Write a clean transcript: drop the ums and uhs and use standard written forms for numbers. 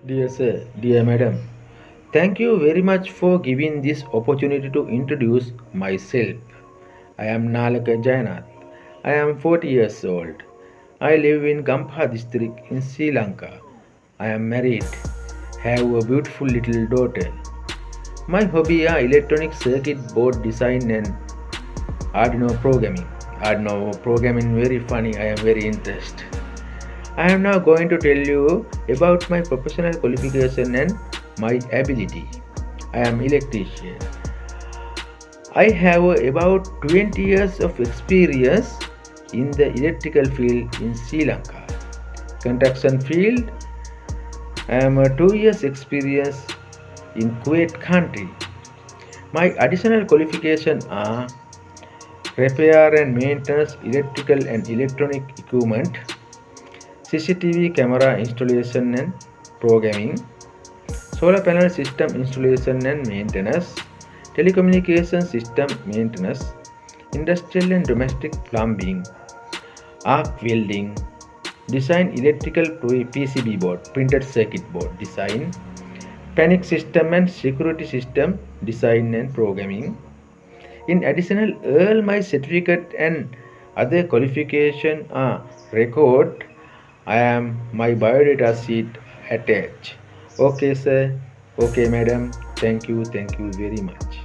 Dear sir, dear madam, thank you very much for giving this opportunity to introduce myself. I am Nalaka Jainath. I am 40 years old. I live in Gampha district in Sri Lanka. I am married, have a beautiful little daughter. My hobby are electronic circuit board design and Arduino programming. Arduino programming very funny. I am very interested. I am now going to tell you about my professional qualification and my ability. I am electrician. I have about 20 years of experience in the electrical field in Sri Lanka. Construction field, I am a 2 years experience in Kuwait country. My additional qualifications are repair and maintenance electrical and electronic equipment, CCTV camera installation and programming, solar panel system installation and maintenance, telecommunication system maintenance, industrial and domestic plumbing, arc welding, design electrical PCB board, printed circuit board design, panic system and security system design and programming. In addition, all my certificate and other qualification are record. I am my biodata sheet attached. Okay, sir. Okay, madam. Thank you. Thank you very much.